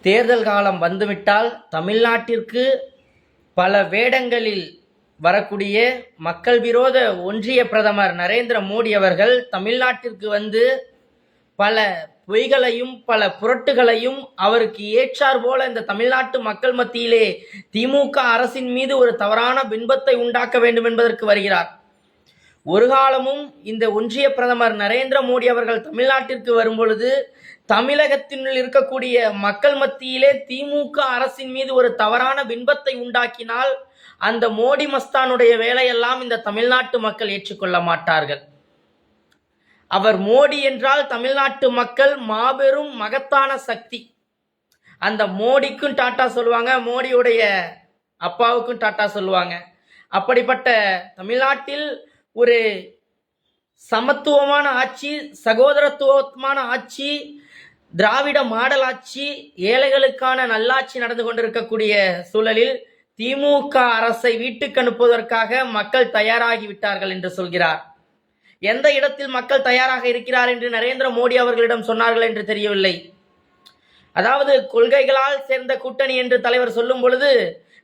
தேர்தல் காலம் வந்துவிட்டால் தமிழ்நாட்டிற்கு பல வேடங்களில் வரக்கூடிய மக்கள் விரோத ஒன்றிய பிரதமர் நரேந்திர மோடி அவர்கள் தமிழ்நாட்டிற்கு வந்து பல பொய்களையும் பல புரட்டுகளையும் அவருக்கு ஏற்றார் போல இந்த தமிழ்நாட்டு மக்கள் மத்தியிலே திமுக அரசின் மீது ஒரு தவறான பின்பத்தை உண்டாக்க வேண்டும் என்பதற்கு வருகிறார். ஒரு காலமும் இந்த ஒன்றிய பிரதமர் நரேந்திர மோடி அவர்கள் தமிழ்நாட்டிற்கு வரும்பொழுது தமிழகத்தினுள் இருக்கக்கூடிய மக்கள் மத்தியிலே திமுக அரசின் மீது ஒரு தவறான பின்பத்தை உண்டாக்கினால் அந்த மோடி மஸ்தானுடைய வேலையெல்லாம் இந்த தமிழ்நாட்டு மக்கள் ஏற்றுக்கொள்ள மாட்டார்கள். அவர் மோடி என்றால் தமிழ்நாட்டு மக்கள் மாபெரும் மகத்தான சக்தி. அந்த மோடிக்கும் டாட்டா சொல்லுவாங்க, மோடியுடைய அப்பாவுக்கும் டாட்டா சொல்லுவாங்க. அப்படிப்பட்ட தமிழ்நாட்டில் ஒரு சமத்துவமான ஆட்சி, சகோதரத்துவமான ஆட்சி, திராவிட மாடல் ஆட்சி, ஏழைகளுக்கான நல்லாட்சி நடந்து கொண்டிருக்கக்கூடிய சூழலில் திமுக அரசை வீட்டுக்கு அனுப்புவதற்காக மக்கள் தயாராகி விட்டார்கள் என்று சொல்கிறார். எந்த இடத்தில் மக்கள் தயாராக இருக்கிறார் என்று நரேந்திர மோடி அவர்களிடம் சொன்னார்கள் என்று தெரியவில்லை. அதாவது கொள்கைகளால் சேர்ந்த கூட்டணி என்று தலைவர் சொல்லும் பொழுது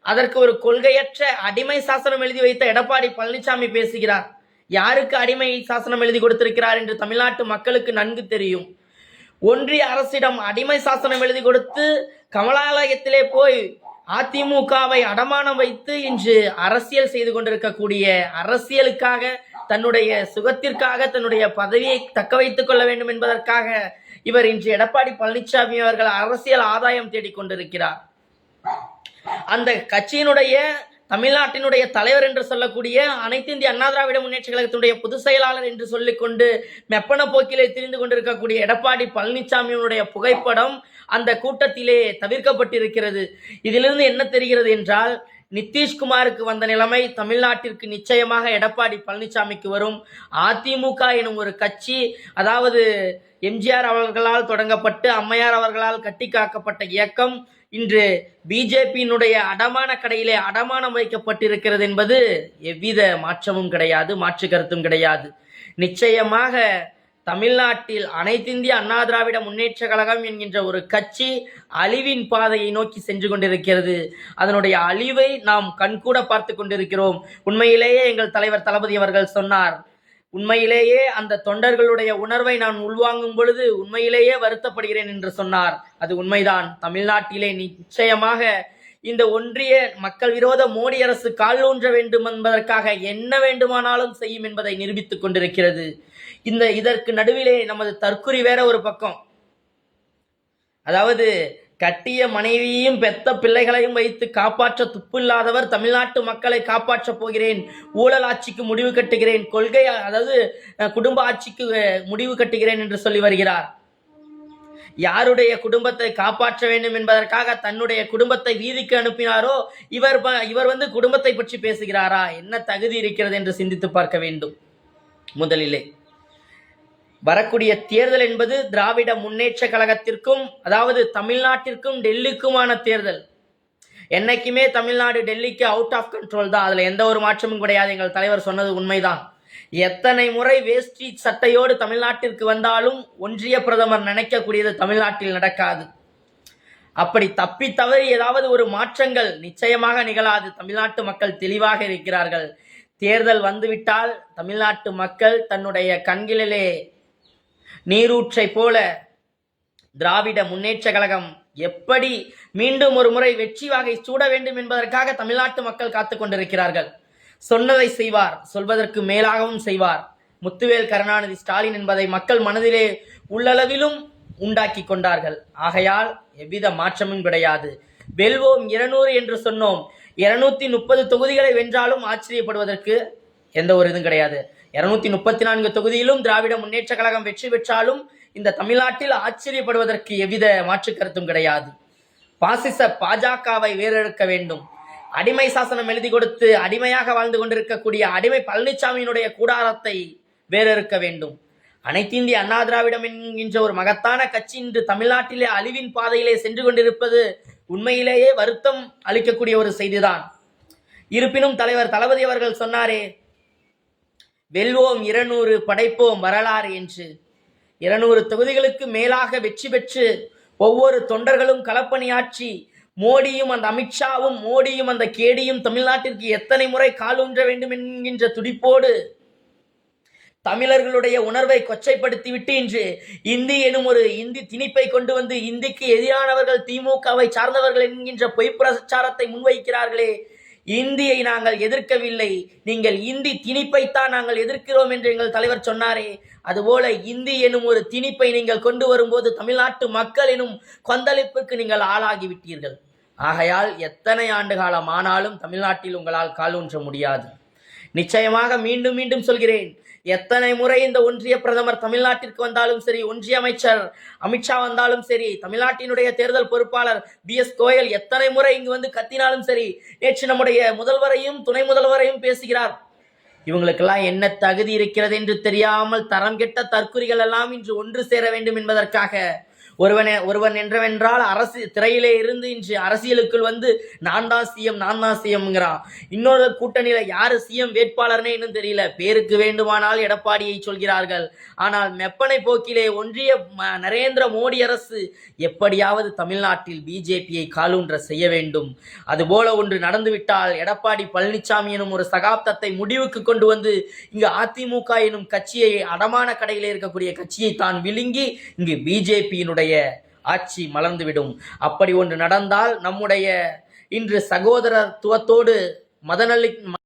அதற்கு ஒரு கொள்கையற்ற அடிமை சாசனம் எழுதி வைத்த எடப்பாடி பழனிசாமி பேசுகிறார். யாருக்கு அடிமை சாசனம் எழுதி கொடுத்திருக்கிறார் என்று தமிழ்நாட்டு மக்களுக்கு நன்கு தெரியும். ஒன்றிய அரசிடம் அடிமை சாசனம் எழுதி கொடுத்து கமலாலயத்திலே போய் அதிமுகவை அடமானம் வைத்து இன்று அரசியல் செய்து கொண்டிருக்கக்கூடிய, அரசியலுக்காக தன்னுடைய சுகத்திற்காக தன்னுடைய பதவியை தக்க வைத்துக் கொள்ள வேண்டும் என்பதற்காக இவர் இன்று எடப்பாடி பழனிசாமி அவர்கள் அரசியல் ஆதாயம் தேடிக்கொண்டிருக்கிறார். அந்த கட்சியினுடைய தமிழ்நாட்டினுடைய தலைவர் என்று சொல்லக்கூடிய அனைத்து இந்திய அண்ணா திராவிட முன்னேற்ற கழகத்தினுடைய பொதுச் செயலாளர் என்று சொல்லிக்கொண்டு மெப்பன போக்கிலே திரிந்து கொண்டிருக்கக்கூடிய எடப்பாடி பழனிசாமியினுடைய புகைப்படம் அந்த கூட்டத்திலே தவிர்க்கப்பட்டிருக்கிறது. இதிலிருந்து என்ன தெரிகிறது என்றால், நிதிஷ்குமாருக்கு வந்த நிலைமை தமிழ்நாட்டிற்கு நிச்சயமாக எடப்பாடி பழனிசாமிக்கு வரும். அதிமுக எனும் ஒரு கட்சி, அதாவது எம்ஜிஆர் அவர்களால் தொடங்கப்பட்டு அம்மையார் அவர்களால் கட்டி காக்கப்பட்ட இயக்கம் இன்று பிஜேபியினுடைய அடமான கடையிலே அடமானம் வைக்கப்பட்டிருக்கிறது என்பது எவ்வித மாற்றமும் கிடையாது, மாற்று கருத்தும் கிடையாது. நிச்சயமாக தமிழ்நாட்டில் அனைத்திந்திய அண்ணா திராவிட முன்னேற்ற கழகம் என்கின்ற ஒரு கட்சி அழிவின் பாதையை நோக்கி சென்று கொண்டிருக்கிறது. அதனுடைய அழிவை நாம் கண்கூட பார்த்து கொண்டிருக்கிறோம். உண்மையிலேயே எங்கள் தலைவர் தளபதி அவர்கள் சொன்னார், உண்மையிலேயே அந்த தொண்டர்களுடைய உணர்வை நான் உள்வாங்கும் பொழுது உண்மையிலேயே வருத்தப்படுகிறேன் என்று சொன்னார். அது உண்மைதான். தமிழ்நாட்டிலே நிச்சயமாக இந்த ஒன்றிய மக்கள் விரோத மோடி அரசு கால் ஊன்ற வேண்டும் என்பதற்காக என்ன வேண்டுமானாலும் செய்யும் என்பதை நிரூபித்துக் கொண்டிருக்கிறது. இதற்கு நடுவிலே நமது தற்குறி வேற ஒரு பக்கம். அதாவது கட்டிய மனைவியையும் பெத்த பிள்ளைகளையும் வைத்து காப்பாற்ற துப்பில்லாதவர் தமிழ்நாட்டு மக்களை காப்பாற்றப் போகிறேன், ஊழல் ஆட்சிக்கு முடிவு கட்டுகிறேன், கொள்கை அதாவது குடும்ப ஆட்சிக்கு முடிவு கட்டுகிறேன் என்று சொல்லி வருகிறார். யாருடைய குடும்பத்தை காப்பாற்ற வேண்டும் என்பதற்காக தன்னுடைய குடும்பத்தை வீதிக்கு அனுப்பினாரோ இவர் வந்து குடும்பத்தை பற்றி பேசுகிறாரா? என்ன தகுதி இருக்கிறது என்று சிந்தித்து பார்க்க வேண்டும். முதலிலே வரக்கூடிய தேர்தல் என்பது திராவிட முன்னேற்ற கழகத்திற்கும், அதாவது தமிழ்நாட்டிற்கும் டெல்லிக்குமான தேர்தல். என்னைக்குமே தமிழ்நாடு டெல்லிக்கு அவுட் ஆஃப் கண்ட்ரோல் தான், அதுல எந்த ஒரு மாற்றமும் கிடையாது. எங்கள் தலைவர் சொன்னது உண்மைதான். எத்தனை முறை வேஷ்டி சட்டையோடு தமிழ்நாட்டிற்கு வந்தாலும் ஒன்றிய பிரதமர் நினைக்கக்கூடியது தமிழ்நாட்டில் நடக்காது. அப்படி தப்பி தவறி ஏதாவது ஒரு மாற்றங்கள் நிச்சயமாக நிகழாது. தமிழ்நாட்டு மக்கள் தெளிவாக இருக்கிறார்கள். தேர்தல் வந்துவிட்டால் தமிழ்நாட்டு மக்கள் தன்னுடைய கண்களிலே நீரூற்றை போல திராவிட முன்னேற்ற கழகம் எப்படி மீண்டும் ஒரு முறை வெற்றி வாகை சூட வேண்டும் என்பதற்காக தமிழ்நாட்டு மக்கள் காத்து கொண்டிருக்கிறார்கள். சொன்னதை செய்வார், சொல்வதற்கு மேலாகவும் செய்வார். முத்துவேல் கருணாநிதி ஸ்டாலின் என்பதை மக்கள் மனதிலே உள்ளளவிலும் உண்டாக்கி கொண்டார்கள். ஆகையால் எவ்வித மாற்றமும் கிடையாது. வெல்வோம் 200 என்று சொன்னோம். 230 தொகுதிகளை வென்றாலும் ஆச்சரியப்படுவதற்கு எந்த ஒரு இதுவும் கிடையாது. 234 தொகுதியிலும் திராவிட முன்னேற்ற கழகம் வெற்றி பெற்றாலும் இந்த தமிழ்நாட்டில் ஆச்சரியப்படுவதற்கு எவ்வித மாற்று கருத்தும் கிடையாது. பாசிச பாஜகவை வேறெடுக்க வேண்டும். அடிமை சாசனம் எழுதி கொடுத்து அடிமையாக வாழ்ந்து கொண்டிருக்கக்கூடிய அடிமை பழனிசாமியினுடைய கூடாரத்தை வேறெடுக்க வேண்டும். அனைத்து இந்திய அண்ணா திராவிடம் என்கின்ற ஒரு மகத்தான கட்சி இன்று தமிழ்நாட்டிலே அழிவின் பாதையிலே சென்று கொண்டிருப்பது உண்மையிலேயே வருத்தம் அளிக்கக்கூடிய ஒரு செய்திதான். இருப்பினும் தலைவர் தளபதி அவர்கள் சொன்னாரே, வெல்வோம் 200 படைப்போம் வரலாறு என்று. 200 தொகுதிகளுக்கு மேலாக வெற்றி பெற்று ஒவ்வொரு தொண்டர்களும் களப்பணியாற்றி மோடியும் அந்த அமித்ஷாவும் மோடியும் அந்த கேடியும் தமிழ்நாட்டிற்கு எத்தனை முறை காலூன்ற வேண்டும் என்கின்ற துடிப்போடு தமிழர்களுடைய உணர்வை கொச்சைப்படுத்திவிட்டு இன்று இந்தி எனும் ஒரு இந்தி திணிப்பை கொண்டு வந்து இந்திக்கு எதிரானவர்கள் திமுகவை சார்ந்தவர்கள் என்கின்ற பொய் பிரச்சாரத்தை முன்வைக்கிறார்களே. இந்தியை நாங்கள் எதிர்க்கவில்லை, நீங்கள் இந்தி திணிப்பைத்தான் நாங்கள் எதிர்க்கிறோம் என்று எங்கள் தலைவர் சொன்னாரே. அதுபோல இந்தி எனும் ஒரு திணிப்பை நீங்கள் கொண்டு வரும்போது தமிழ்நாட்டு மக்கள் எனும் கொந்தளிப்புக்கு நீங்கள் ஆளாகிவிட்டீர்கள். ஆகையால் எத்தனை ஆண்டு காலம் ஆனாலும் தமிழ்நாட்டில் உங்களால் காலூன்ற முடியாது. நிச்சயமாக மீண்டும் மீண்டும் சொல்கிறேன், எத்தனை முறை இந்த ஒன்றிய பிரதமர் தமிழ்நாட்டிற்கு வந்தாலும் சரி, ஒன்றிய அமைச்சர் அமித்ஷா வந்தாலும் சரி, தமிழ்நாட்டினுடைய தேர்தல் பொறுப்பாளர் BS கோயல் எத்தனை முறை இங்கு வந்து கத்தினாலும் சரி, நேற்று நம்முடைய முதல்வரையும் துணை முதல்வரையும் பேசுகிறார். இவங்களுக்கெல்லாம் என்ன தகுதி இருக்கிறது என்று தெரியாமல் தரம் கெட்ட தற்குறிகள் எல்லாம் இன்று ஒன்று சேர வேண்டும் என்பதற்காக ஒருவன் என்றவென்றால் அரசு திரையிலே இருந்து இன்று அரசியலுக்குள் வந்து நான் தான் சிஎம்ங்கிறான். இன்னொரு கூட்டணியில யாரு சிஎம் வேட்பாளர்னே இன்னும் தெரியல. பேருக்கு வேண்டுமானால் எடப்பாடியை சொல்கிறார்கள். ஆனால் மெப்பனை போக்கிலே ஒன்றிய நரேந்திர மோடி அரசு எப்படியாவது தமிழ்நாட்டில் பிஜேபியை காலூன்ற செய்ய வேண்டும். அதுபோல ஒன்று நடந்துவிட்டால் எடப்பாடி பழனிசாமி எனும் ஒரு சகாப்தத்தை முடிவுக்கு கொண்டு வந்து இங்கு அதிமுக எனும் கட்சியை அடமான கடையில் இருக்கக்கூடிய கட்சியை தான் விழுங்கி இங்கு பிஜேபியினுடைய ஆட்சி மலர்ந்துவிடும். அப்படி ஒன்று நடந்தால் நம்முடைய இன்று சகோதரத்துவத்தோடு